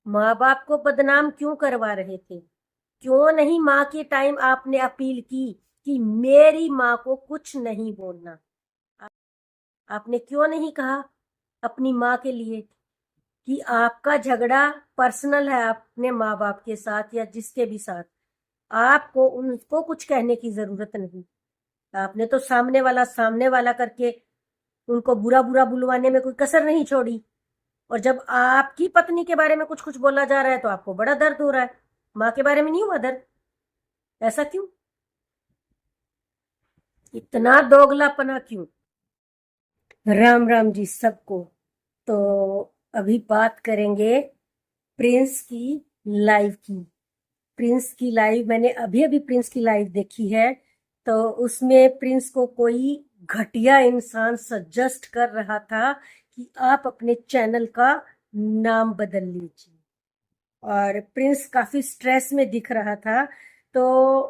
माँ बाप को बदनाम क्यों करवा रहे थे? क्यों नहीं माँ के टाइम आपने अपील की कि मेरी माँ को कुछ नहीं बोलना? आपने क्यों नहीं कहा अपनी माँ के लिए कि आपका झगड़ा पर्सनल है अपने माँ बाप के साथ या जिसके भी साथ, आपको उनको कुछ कहने की जरूरत नहीं। आपने तो सामने वाला करके उनको बुरा बुरा बुलवाने में कोई कसर नहीं छोड़ी। और जब आपकी पत्नी के बारे में कुछ कुछ बोला जा रहा है तो आपको बड़ा दर्द हो रहा है। माँ के बारे में नहीं हुआ दर्द? ऐसा क्यों? इतना दोगलापना क्यों? राम राम जी सबको। तो अभी बात करेंगे प्रिंस की लाइव की। प्रिंस की लाइव मैंने अभी अभी प्रिंस की लाइव देखी है। तो उसमें प्रिंस को कोई घटिया इंसान सजेस्ट कर रहा था कि आप अपने चैनल का नाम बदल लीजिए। और प्रिंस काफी स्ट्रेस में दिख रहा था। तो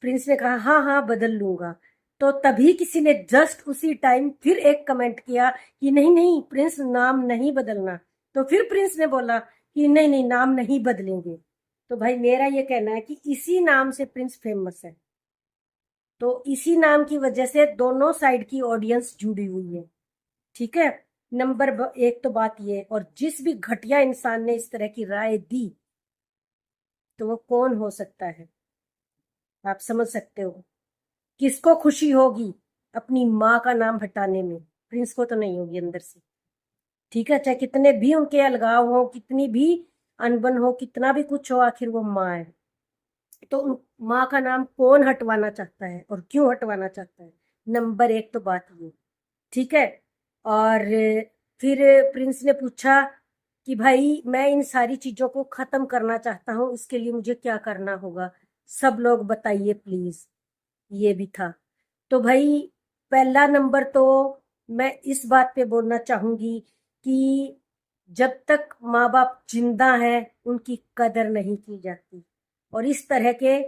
प्रिंस ने कहा हाँ हाँ बदल लूंगा। तो तभी किसी ने जस्ट उसी टाइम फिर एक कमेंट किया कि नहीं नहीं प्रिंस नाम नहीं बदलना। तो फिर प्रिंस ने बोला कि नहीं नहीं नाम नहीं बदलेंगे। तो भाई मेरा ये कहना है कि इसी नाम से प्रिंस फेमस है। तो इसी नाम की वजह से दोनों साइड की ऑडियंस जुड़ी हुई है। ठीक है। एक तो बात ये, और जिस भी घटिया इंसान ने इस तरह की राय दी तो वो कौन हो सकता है? आप समझ सकते हो किसको खुशी होगी अपनी माँ का नाम हटाने में? प्रिंस को तो नहीं होगी अंदर से। ठीक है, चाहे कितने भी उनके अलगाव हो, कितनी भी अनबन हो, कितना भी कुछ हो, आखिर वो माँ है। तो माँ का नाम कौन हटवाना चाहता है और क्यों हटवाना चाहता है? नंबर एक तो बात ये। ठीक है। और फिर प्रिंस ने पूछा कि भाई मैं इन सारी चीजों को खत्म करना चाहता हूँ, इसके लिए मुझे क्या करना होगा? सब लोग बताइए प्लीज। ये भी था। तो भाई पहला नंबर तो मैं इस बात पे बोलना चाहूंगी कि जब तक माँ बाप जिंदा है उनकी कदर नहीं की जाती। और इस तरह के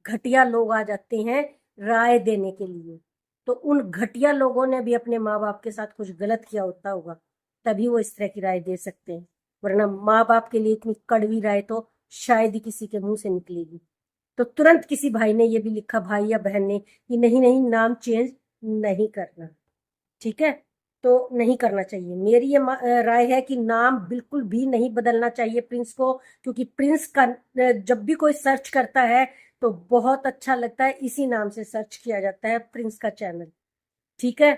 घटिया लोग आ जाते हैं राय देने के लिए। तो उन घटिया लोगों ने भी अपने माँ बाप के साथ कुछ गलत किया होता होगा, तभी वो इस तरह की राय दे सकते हैं। वरना माँ बाप के लिए इतनी कड़वी राय तो शायद ही किसी के मुंह से निकलेगी। तो तुरंत किसी भाई ने ये भी लिखा, भाई या बहन ने, कि नहीं नहीं नाम चेंज नहीं करना। ठीक है। तो नहीं करना चाहिए। मेरी ये राय है कि नाम बिल्कुल भी नहीं बदलना चाहिए प्रिंस को। क्योंकि प्रिंस का जब भी कोई सर्च करता है तो बहुत अच्छा लगता है, इसी नाम से सर्च किया जाता है प्रिंस का चैनल। ठीक है।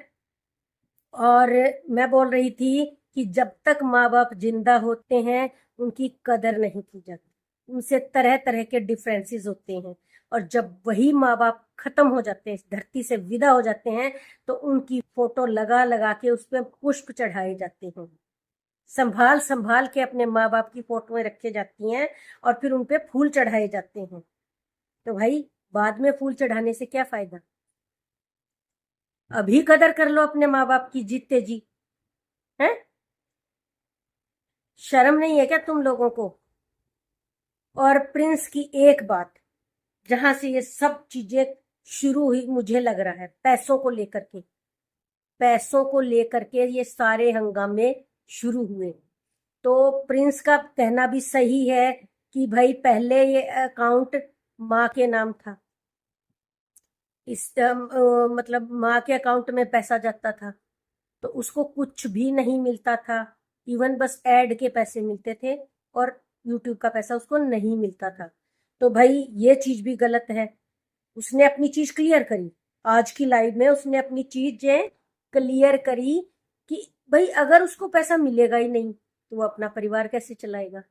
और मैं बोल रही थी कि जब तक माँ बाप जिंदा होते हैं उनकी कदर नहीं की जाती। उनसे तरह तरह के डिफरेंसेस होते हैं। और जब वही माँ बाप खत्म हो जाते हैं, इस धरती से विदा हो जाते हैं, तो उनकी फोटो लगा लगा के उस पर पुष्प चढ़ाए जाते हैं। संभाल संभाल के अपने माँ बाप की फोटोएं रखी जाती हैं और फिर उनपे फूल चढ़ाए जाते हैं। तो भाई बाद में फूल चढ़ाने से क्या फायदा? अभी कदर कर लो अपने माँ बाप की जीते जी। है? शर्म नहीं है क्या तुम लोगों को? और प्रिंस की एक बात, जहां से ये सब चीजें शुरू हुई, मुझे लग रहा है पैसों को लेकर के। पैसों को लेकर के ये सारे हंगामे शुरू हुए। तो प्रिंस का कहना भी सही है कि भाई पहले ये अकाउंट माँ के नाम था। मतलब माँ के अकाउंट में पैसा जाता था तो उसको कुछ भी नहीं मिलता था। इवन बस ऐड के पैसे मिलते थे और यूट्यूब का पैसा उसको नहीं मिलता था। तो भाई ये चीज भी गलत है। उसने अपनी चीज क्लियर करी। आज की लाइव में उसने अपनी चीजें क्लियर करी कि भाई अगर उसको पैसा मिलेगा ही नहीं तो वो अपना परिवार कैसे चलाएगा?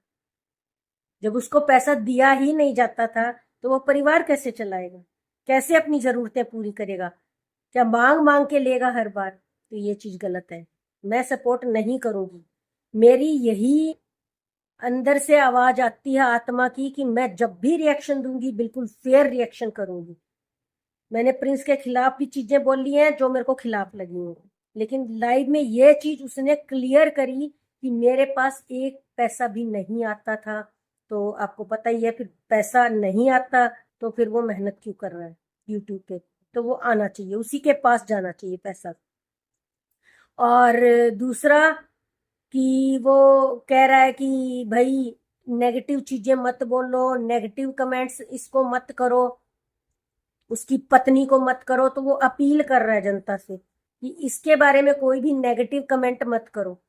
जब उसको पैसा दिया ही नहीं जाता था तो वो परिवार कैसे चलाएगा? कैसे अपनी जरूरतें पूरी करेगा? क्या मांग मांग के लेगा हर बार? तो ये चीज गलत है। मैं सपोर्ट नहीं करूंगी। मेरी यही अंदर से आवाज आती है आत्मा की कि मैं जब भी रिएक्शन दूंगी बिल्कुल फेयर रिएक्शन करूंगी। मैंने प्रिंस के खिलाफ भी चीजें बोली हैं जो मेरे को खिलाफ लगी हैं, लेकिन लाइव में ये चीज उसने क्लियर करी कि मेरे पास एक पैसा भी नहीं आता था। तो आपको पता ही है, फिर पैसा नहीं आता तो फिर वो मेहनत क्यों कर रहा है यूट्यूब पे? तो वो आना चाहिए, उसी के पास जाना चाहिए पैसा। और दूसरा, कि वो कह रहा है कि भाई नेगेटिव चीजें मत बोलो, नेगेटिव कमेंट्स इसको मत करो, उसकी पत्नी को मत करो। तो वो अपील कर रहा है जनता से कि इसके बारे में कोई भी नेगेटिव कमेंट मत करो।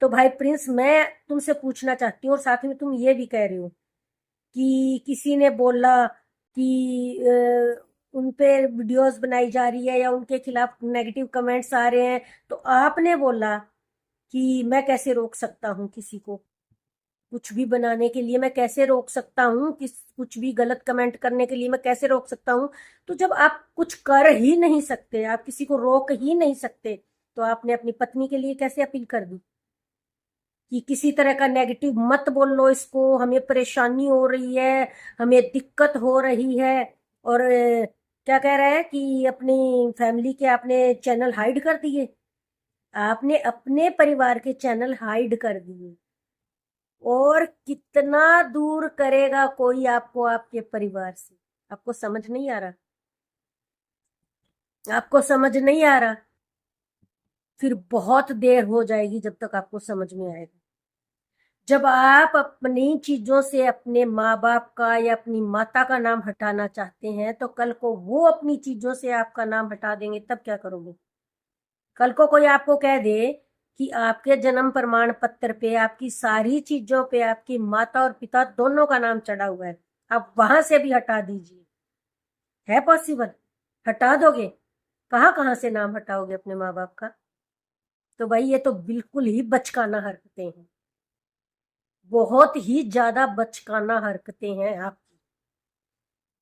तो भाई प्रिंस, मैं तुमसे पूछना चाहती हूँ, और साथ में तुम ये भी कह रही हो कि किसी ने बोला कि उन पे वीडियोस बनाई जा रही है या उनके खिलाफ नेगेटिव कमेंट्स आ रहे हैं, तो आपने बोला कि मैं कैसे रोक सकता हूँ किसी को कुछ भी बनाने के लिए, मैं कैसे रोक सकता हूँ कुछ भी गलत कमेंट करने के लिए मैं कैसे रोक सकता हूँ। तो जब आप कुछ कर ही नहीं सकते, आप किसी को रोक ही नहीं सकते, तो आपने अपनी पत्नी के लिए कैसे अपील कर दी कि किसी तरह का नेगेटिव मत बोलो इसको, हमें परेशानी हो रही है, हमें दिक्कत हो रही है। और क्या कह रहा है कि अपनी फैमिली के आपने चैनल हाइड कर दिए, आपने अपने परिवार के चैनल हाइड कर दिए। और कितना दूर करेगा कोई आपको आपके परिवार से? आपको समझ नहीं आ रहा? आपको समझ नहीं आ रहा? फिर बहुत देर हो जाएगी जब तक आपको समझ में आएगा। जब आप अपनी चीजों से अपने माँ बाप का या अपनी माता का नाम हटाना चाहते हैं, तो कल को वो अपनी चीजों से आपका नाम हटा देंगे, तब क्या करोगे? कल को कोई आपको कह दे कि आपके जन्म प्रमाण पत्र पे, आपकी सारी चीजों पे आपकी माता और पिता दोनों का नाम चढ़ा हुआ है, आप वहां से भी हटा दीजिए। है पॉसिबल? हटा दोगे? कहाँ कहाँ से नाम हटाओगे अपने माँ बाप का? तो भाई ये तो बिल्कुल ही बचकाना हरकतें हैं, बहुत ही ज्यादा बचकाना हरकतें हैं आपकी।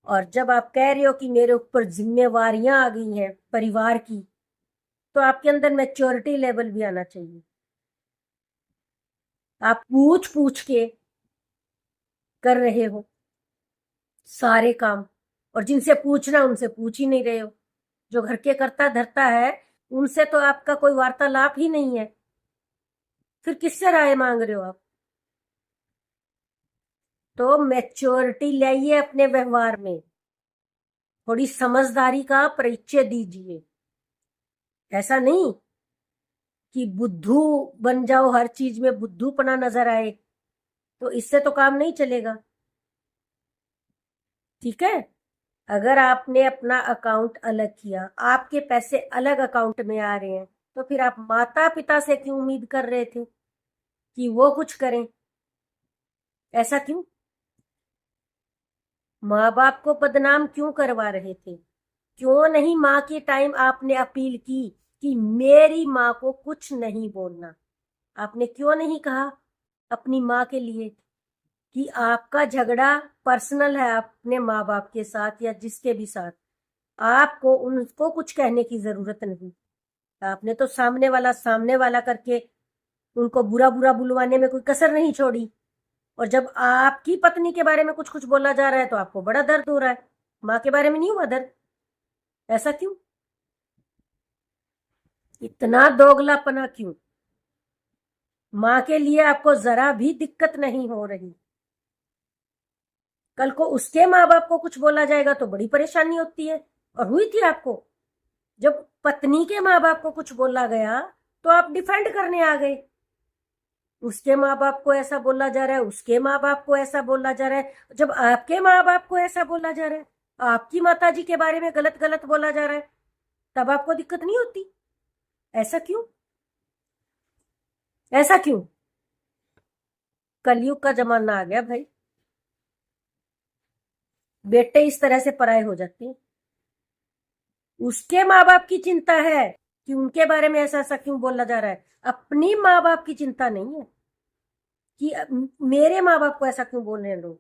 और जब आप कह रहे हो कि मेरे ऊपर जिम्मेवारियां आ गई हैं परिवार की, तो आपके अंदर मैच्योरिटी लेवल भी आना चाहिए। आप पूछ पूछ के कर रहे हो सारे काम, और जिनसे पूछना उनसे पूछ ही नहीं रहे हो। जो घर के करता धरता है उनसे तो आपका कोई वार्तालाप ही नहीं है, फिर किससे राय मांग रहे हो आप? तो मैच्योरिटी लाइए अपने व्यवहार में, थोड़ी समझदारी का परिचय दीजिए। ऐसा नहीं कि बुद्धू बन जाओ, हर चीज में बुद्धूपना नजर आए, तो इससे तो काम नहीं चलेगा। ठीक है? अगर आपने अपना अकाउंट अलग किया, आपके पैसे अलग अकाउंट में आ रहे हैं, तो फिर आप माता पिता से क्यों उम्मीद कर रहे थे कि वो कुछ करें? ऐसा क्यों? माँ बाप को बदनाम क्यों करवा रहे थे? क्यों नहीं माँ के टाइम आपने अपील की कि मेरी माँ को कुछ नहीं बोलना? आपने क्यों नहीं कहा अपनी माँ के लिए कि आपका झगड़ा पर्सनल है अपने माँ बाप के साथ या जिसके भी साथ, आपको उनको कुछ कहने की जरूरत नहीं? आपने तो सामने वाला करके उनको बुरा बुरा बुलवाने में कोई कसर नहीं छोड़ी। और जब आपकी पत्नी के बारे में कुछ कुछ बोला जा रहा है तो आपको बड़ा दर्द हो रहा है, माँ के बारे में नहीं हुआ दर्द? ऐसा क्यों? इतना दोगलापना क्यों? माँ के लिए आपको जरा भी दिक्कत नहीं हो रही, कल को उसके माँ बाप को कुछ बोला जाएगा तो बड़ी परेशानी होती है। और हुई थी आपको, जब पत्नी के माँ बाप को कुछ बोला गया तो आप डिफेंड करने आ गए। उसके माँ बाप को ऐसा बोला जा रहा है, उसके माँ बाप को ऐसा बोला जा रहा है। जब आपके माँ बाप को ऐसा बोला जा रहा है, आपकी माता जी के बारे में गलत गलत बोला जा रहा है, तब आपको दिक्कत नहीं होती? ऐसा क्यों? ऐसा क्यों? कलयुग का जमाना आ गया भाई, बेटे इस तरह से पराये हो जाते हैं। उसके माँ बाप की चिंता है कि उनके बारे में ऐसा ऐसा क्यों बोला जा रहा है, अपनी माँ बाप की चिंता नहीं है कि मेरे माँ बाप को ऐसा क्यों बोल रहे हैं लोग।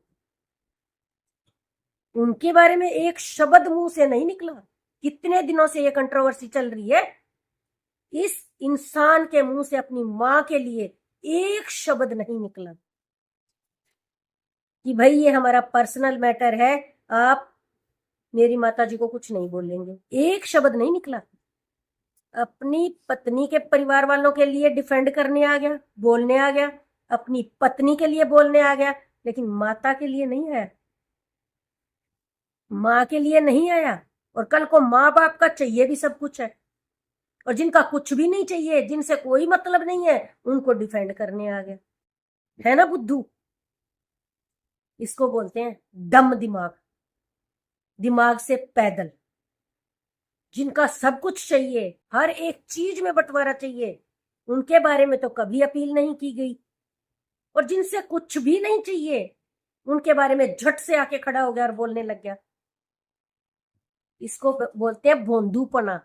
उनके बारे में एक शब्द मुंह से नहीं निकला। कितने दिनों से ये कंट्रोवर्सी चल रही है, इस इंसान के मुंह से अपनी माँ के लिए एक शब्द नहीं निकला कि भाई ये हमारा पर्सनल मैटर है, आप मेरी माता जी को कुछ नहीं बोलेंगे। एक शब्द नहीं निकला। अपनी पत्नी के परिवार वालों के लिए डिफेंड करने आ गया, बोलने आ गया, अपनी पत्नी के लिए बोलने आ गया, लेकिन माता के लिए नहीं आया, माँ के लिए नहीं आया। और कल को माँ बाप का चाहिए भी सब कुछ है, और जिनका कुछ भी नहीं चाहिए, जिनसे कोई मतलब नहीं है, उनको डिफेंड करने आ गया। है ना बुद्धू? इसको बोलते हैं डम दिमाग, दिमाग से पैदल। जिनका सब कुछ चाहिए, हर एक चीज में बंटवारा चाहिए, उनके बारे में तो कभी अपील नहीं की गई। और जिनसे कुछ भी नहीं चाहिए, उनके बारे में झट से आके खड़ा हो गया और बोलने लग गया। इसको बोलते हैं भोंदूपना,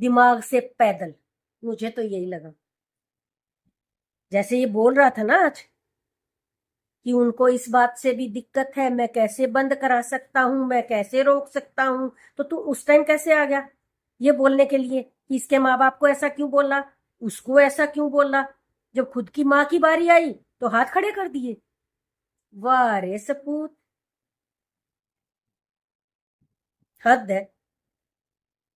दिमाग से पैदल। मुझे तो यही लगा। जैसे ये बोल रहा था ना आज कि उनको इस बात से भी दिक्कत है, मैं कैसे बंद करा सकता हूं, मैं कैसे रोक सकता हूं, तो तू उस टाइम कैसे आ गया ये बोलने के लिए कि इसके माँ बाप को ऐसा क्यों बोला, उसको ऐसा क्यों बोला? जब खुद की माँ की बारी आई तो हाथ खड़े कर दिए। वाह रे सपूत, हद है।